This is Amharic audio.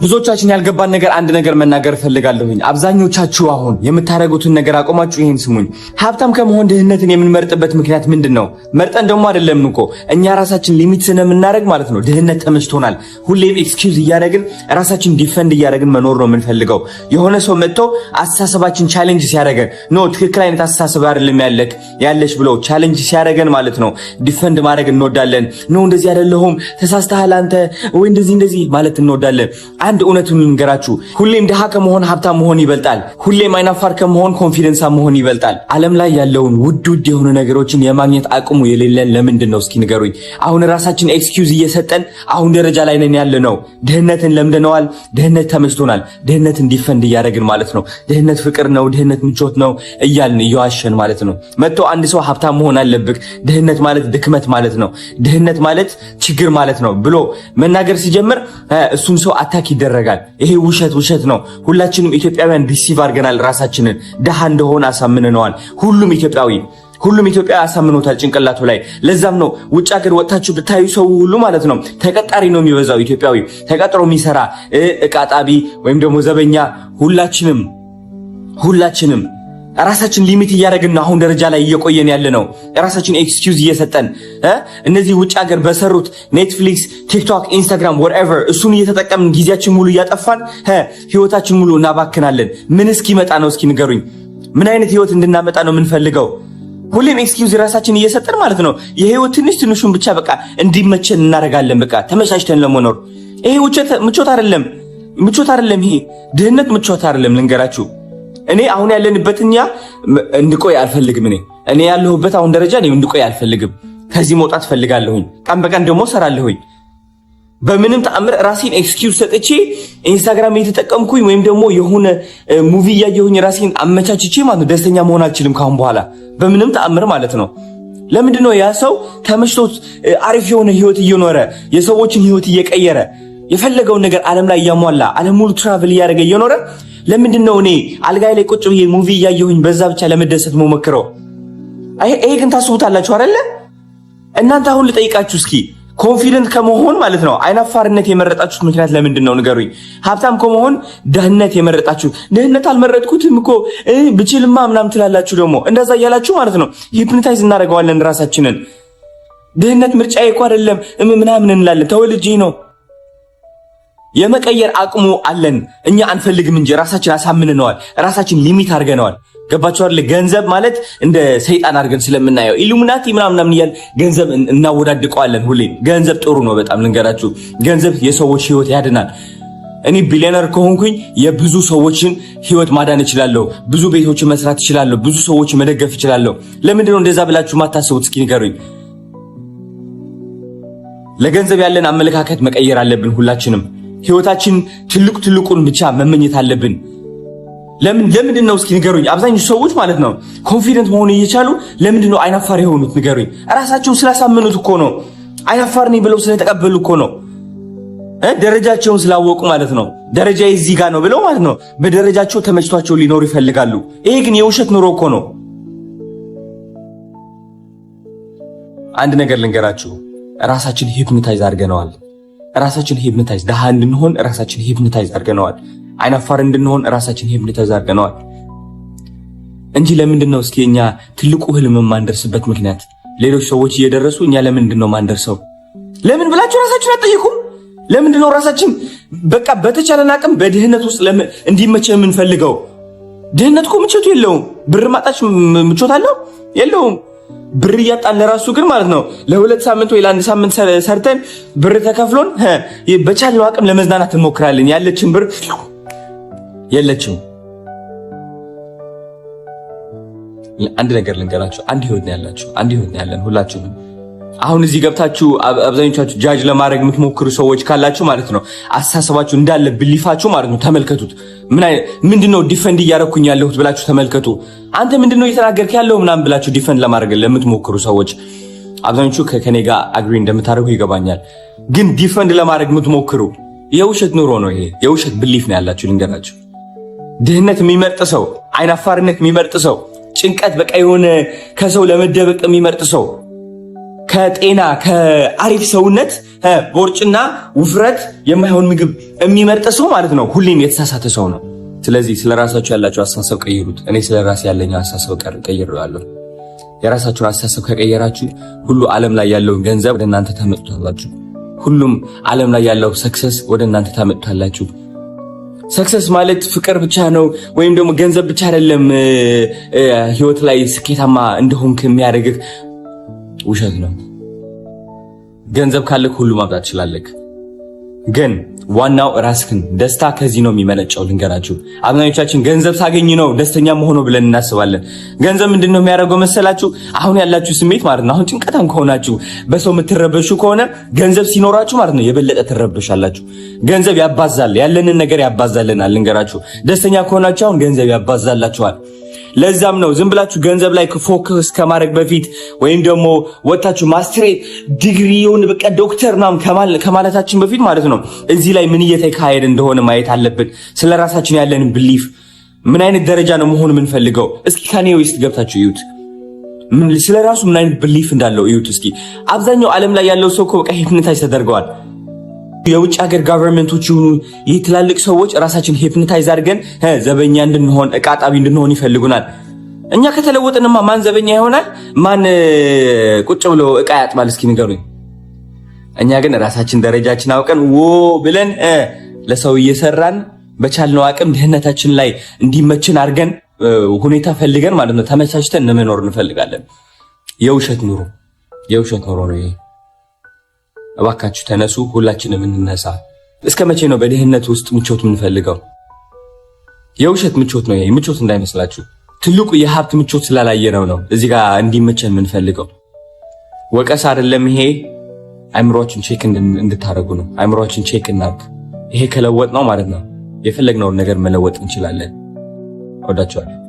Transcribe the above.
ብዙዎቻችን ያልገባን ነገር አንድ ነገር መናገር ፈልጋለሁኝ። አብዛኞቻችሁ አሁን የምታደርጉትን ነገር አቆማችሁ ይሄን ስሙኝ። ሀብታም ከመሆን ድህነትን የምንመርጥበት ምክንያት ምንድነው? መርጠን ደግሞ አይደለም እኮ እኛ ራሳችን ሊሚት ስለምናደርግ ማለት ነው። ድህነት ተመችቶናል። ሁሌም ኤክስኪውዝ እያደረግን ራሳችን ዲፈንድ እያደረግን መኖር ነው የምንፈልገው። የሆነ ሰው መጥቶ አስተሳሰባችን ቻሌንጅ ሲያደርገን ኖ ትክክል አይነት አስተሳሰብ አይደለም ያለሽ ብሎ ቻሌንጅ ሲያደርገን ማለት ነው ዲፈንድ ማድረግ እንወዳለን። ኖ እንደዚህ አይደለሁም ተሳስተሃል አንተ ወይ እንደዚህ ማለት እንወዳለን። አንድ እውነቱን ልንገራችሁ፣ ሁሌም ድሃ ከመሆን ሀብታም መሆን ይበልጣል። ሁሌም አይናፋር ከመሆን ኮንፊደንስ መሆን ይበልጣል። ዓለም ላይ ያለውን ውድ የሆኑ ነገሮችን የማግኘት አቅሙ የሌለን ለምንድን ነው እስኪ ንገሩኝ። አሁን ራሳችን ኤክስኪውዝ እየሰጠን አሁን ደረጃ ላይ ነን ያለነው። ድህነትን ለምደነዋል። ድህነት ተመችቶናል። ድህነትን ዲፈንድ እያደረግን ማለት ነው። ድህነት ፍቅር ነው፣ ድህነት ምቾት ነው እያልን እየዋሸን ማለት ነው። መጥቶ አንድ ሰው ሀብታም መሆን አለብህ፣ ድህነት ማለት ድክመት ማለት ነው፣ ድህነት ማለት ችግር ማለት ነው ብሎ መናገር ሲጀምር እሱን ሰው አታክ ይደረጋል። ይሄ ውሸት ነው። ሁላችንም ኢትዮጵያውያን ሪሲቭ አድርገናል። ራሳችንን ድሃ እንደሆነ አሳምነነዋል። ሁሉም ኢትዮጵያ አሳምኖታል ጭንቅላቱ ላይ። ለዛም ነው ውጭ ሀገር ወጣችሁ ብታዩ ሰው ሁሉ ማለት ነው ተቀጣሪ ነው የሚበዛው። ኢትዮጵያዊ ተቀጥሮ የሚሰራ ዕቃ ጣቢ ወይም ደግሞ ዘበኛ። ሁላችንም ራሳችን ሊሚት እያደረግን ነው አሁን ደረጃ ላይ እየቆየን ያለ ነው። ራሳችን ኤክስኪውዝ እየሰጠን እነዚህ ውጭ ሀገር በሰሩት ኔትፍሊክስ፣ ቲክቶክ፣ ኢንስታግራም whatever እሱን እየተጠቀምን ጊዜያችን ሙሉ እያጠፋን ህይወታችን ሙሉ እናባክናለን። ምን እስኪመጣ ነው እስኪ ንገሩኝ? ምን አይነት ህይወት እንድናመጣ ነው የምንፈልገው? ሁሌም ኤክስኪውዝ ራሳችን እየሰጠን ማለት ነው። የህይወት ትንሹን ብቻ በቃ እንዲመቸን እናደርጋለን። በቃ ተመቻችተን ለመኖር። ይሄ ምቾት አይደለም። ይሄ ድህነት ምቾት አይደለም። ልንገራችሁ እኔ አሁን ያለንበትኛ እንድቆይ አልፈልግም። እኔ ያለሁበት አሁን ደረጃ እንድቆይ አልፈልግም። ከዚህ መውጣት ፈልጋለሁኝ። ቀን በቀን ደግሞ ሰራለሁኝ። በምንም ተአምር ራሴን ኤክስኪውዝ ሰጥቼ ኢንስታግራም እየተጠቀምኩኝ ወይም ደግሞ የሆነ ሙቪ እያየሁኝ ራሴን አመቻችቼ ማለት ነው ደስተኛ መሆን አልችልም ካሁን በኋላ በምንም ተአምር ማለት ነው። ለምንድን ነው ያ ሰው ተመችቶት አሪፍ የሆነ ህይወት እየኖረ የሰዎችን ህይወት እየቀየረ የፈለገውን ነገር ዓለም ላይ እያሟላ ዓለም ሙሉ ትራቨል እያደረገ እየኖረ ለምንድን ነው እኔ አልጋይ ላይ ቁጭ ብዬ ሙቪ እያየሁኝ በዛ ብቻ ለመደሰት መሞክረው? ይሄ ግን ታስቡታላችሁ አይደለ? እናንተ አሁን ልጠይቃችሁ እስኪ ኮንፊደንት ከመሆን ማለት ነው አይናፋርነት የመረጣችሁት ምክንያት ለምንድን ነው ንገሩኝ። ሀብታም ከመሆን ድህነት የመረጣችሁት። ድህነት አልመረጥኩትም እኮ ብችልማ ምናምን ትላላችሁ ደግሞ እንደዛ እያላችሁ ማለት ነው ሂፕኖታይዝ እናደርገዋለን ራሳችንን። ድህነት ምርጫዬ እኮ አይደለም ምናምን እንላለን። ተወልጄ ነው የመቀየር አቅሙ አለን። እኛ አንፈልግም እንጂ ራሳችን አሳምነነዋል። ራሳችን ሊሚት አድርገነዋል። ገባችሁ አይደል? ገንዘብ ማለት እንደ ሰይጣን አድርገን ስለምናየው ኢሉሚናቲ ምናምን እያል ገንዘብ እናወዳድቀዋለን። ሁሌም ገንዘብ ጥሩ ነው በጣም ልንገራችሁ። ገንዘብ የሰዎች ህይወት ያድናል። እኔ ቢሊዮነር ከሆንኩኝ የብዙ ሰዎችን ህይወት ማዳን እችላለሁ። ብዙ ቤቶችን መስራት እችላለሁ። ብዙ ሰዎችን መደገፍ እችላለሁ። ለምንድን ነው እንደዛ ብላችሁ ማታስቡት? እስኪ ንገሩኝ። ለገንዘብ ያለን አመለካከት መቀየር አለብን ሁላችንም። ህይወታችን ትልቁን ብቻ መመኘት አለብን። ለምንድን ነው እስኪ ንገሩኝ? አብዛኞቹ ሰዎች ማለት ነው ኮንፊደንት መሆን እየቻሉ ለምንድን ነው አይናፋር የሆኑት? ንገሩኝ። ራሳቸውን ስላሳመኑት እኮ ነው። አይናፋር ነኝ ብለው ስለተቀበሉ እኮ ነው። ደረጃቸውን ስላወቁ ማለት ነው። ደረጃዬ እዚህ ጋር ነው ብለው ማለት ነው በደረጃቸው ተመችቷቸው ሊኖሩ ይፈልጋሉ። ይሄ ግን የውሸት ኑሮ እኮ ነው። አንድ ነገር ልንገራችሁ፣ ራሳችን ሂፕኖታይዝ አድርገነዋል። ራሳችን ሂፕኖታይዝ ደሃ እንድንሆን ራሳችን ሂፕኖታይዝ አድርገነዋል። አይናፋር እንድንሆን ራሳችን ሂፕኖታይዝ አድርገነዋል እንጂ ለምንድን ነው እስኪ እኛ ትልቁ ህልም ማንደርስበት ምክንያት? ሌሎች ሰዎች እየደረሱ እኛ ለምንድን ነው ማንደርሰው? ለምን ብላችሁ ራሳችሁን አትጠይቁም? ለምንድን ነው ራሳችን በቃ በተቻለን አቅም በድህነት ውስጥ እንዲመቸ የምንፈልገው? ድህነት እኮ ምቾት የለውም። ብር ማጣች ምቾት አለው የለውም። ብር እያጣን ለራሱ ግን ማለት ነው ለሁለት ሳምንት ወይ ለአንድ ሳምንት ሰርተን ብር ተከፍሎን በቻልነው አቅም ለመዝናናት እንሞክራለን። ያለችን ብር የለችም። አንድ ነገር ልንገራችሁ፣ አንድ ህይወት ነው ያላችሁ፣ አንድ ህይወት ነው ያለን ሁላችሁም። አሁን እዚህ ገብታችሁ አብዛኞቻችሁ ጃጅ ለማድረግ የምትሞክሩ ሰዎች ካላችሁ ማለት ነው አስተሳሰባችሁ እንዳለ ብሊፋችሁ ማለት ነው ተመልከቱት። ምንድነው ዲፈንድ እያደረኩኝ ያለሁት ብላችሁ ተመልከቱ። አንተ ምንድነው እየተናገርክ ያለው ምናምን ብላችሁ ዲፈንድ ለማድረግ ለምትሞክሩ ሰዎች አብዛኞቹ ከኔ ጋር አግሪ እንደምታደርጉ ይገባኛል። ግን ዲፈንድ ለማድረግ የምትሞክሩ የውሸት ኑሮ ነው ይሄ። የውሸት ብሊፍ ነው ያላችሁ ልንገራችሁ። ድህነት የሚመርጥ ሰው፣ አይናፋርነት የሚመርጥ ሰው፣ ጭንቀት በቃ የሆነ ከሰው ለመደበቅ የሚመርጥ ሰው ከጤና ከአሪፍ ሰውነት ቦርጭና ውፍረት የማይሆን ምግብ የሚመርጥ ሰው ማለት ነው ሁሌም የተሳሳተ ሰው ነው። ስለዚህ ስለራሳችሁ ያላችሁ አስተሳሰብ ቀይሩት። እኔ ስለራሴ ያለኝ አስተሳሰብ ቀይሬዋለሁ። የራሳችሁን አስተሳሰብ ከቀየራችሁ ሁሉ ዓለም ላይ ያለውን ገንዘብ ወደ እናንተ ታመጡታላችሁ። ሁሉም ዓለም ላይ ያለው ሰክሰስ ወደ እናንተ ታመጡታላችሁ። ሰክሰስ ማለት ፍቅር ብቻ ነው ወይም ደግሞ ገንዘብ ብቻ አይደለም ህይወት ላይ ስኬታማ እንደሆንክ የሚያደርግህ። ውሸት ነው። ገንዘብ ካለክ ሁሉ ማምጣት ትችላለህ። ግን ዋናው ራስህን ደስታ ከዚህ ነው የሚመነጨው። ልንገራችሁ፣ አብዛኞቻችን ገንዘብ ሳገኝ ነው ደስተኛ መሆኑ ብለን እናስባለን። ገንዘብ ምንድነው የሚያደርገው መሰላችሁ? አሁን ያላችሁ ስሜት ማለት ነው። አሁን ጭንቀታም ከሆናችሁ በሰው የምትረበሹ ከሆነ ገንዘብ ሲኖራችሁ ማለት ነው የበለጠ ትረበሻላችሁ። ገንዘብ ያባዛል፣ ያለንን ነገር ያባዛልናል። ልንገራችሁ፣ ደስተኛ ከሆናችሁ አሁን ገንዘብ ያባዛላችኋል። ለዛም ነው ዝም ብላችሁ ገንዘብ ላይ ፎከስ ከማድረግ በፊት ወይም ደግሞ ወጣችሁ ማስትሬት ዲግሪውን በቃ ዶክተር ናም ከማለታችን በፊት ማለት ነው እዚህ ላይ ምን እየተካሄደ እንደሆነ ማየት አለብን። ስለራሳችን ያለን ብሊፍ ምን አይነት ደረጃ ነው መሆን የምንፈልገው? እስኪ ካኔ ውስጥ ገብታችሁ እዩት። ስለራሱ ምን አይነት ብሊፍ እንዳለው እዩት እስኪ። አብዛኛው ዓለም ላይ ያለው ሰው እኮ በቃ ሂፕኖታይዝ ተደርገዋል። የውጭ ሀገር ጋቨርንመንቶች ይሁኑ ይህ ትላልቅ ሰዎች ራሳችን ሂፕኖታይዝ አድርገን ዘበኛ እንድንሆን ዕቃ ጣቢ እንድንሆን ይፈልጉናል። እኛ ከተለወጥንማ ማን ዘበኛ ይሆናል? ማን ቁጭ ብሎ ዕቃ ያጥባል? እስኪ ንገሩኝ። እኛ ግን ራሳችን ደረጃችን አውቀን ብለን ለሰው እየሰራን በቻልነው አቅም ድህነታችን ላይ እንዲመችን አድርገን ሁኔታ ፈልገን ማለት ነው ተመቻችተን መኖር እንፈልጋለን። የውሸት ኑሮ ነው ይሄ። እባካችሁ ተነሱ፣ ሁላችንም እንነሳ። እስከ መቼ ነው በድህነት ውስጥ ምቾት የምንፈልገው? የውሸት ምቾት ነው ይሄ። ምቾት እንዳይመስላችሁ ትልቁ የሀብት ምቾት ስላላየነው ነው እዚህ ጋር እንዲመቸን የምንፈልገው። ወቀስ አይደለም ይሄ። አይምሮአችን ቼክ እንድታረጉ ነው። አይምሮአችን ቼክ እናድርግ። ይሄ ከለወጥ ነው ማለት ነው የፈለግነውን ነገር መለወጥ እንችላለን። ወዳችኋለሁ።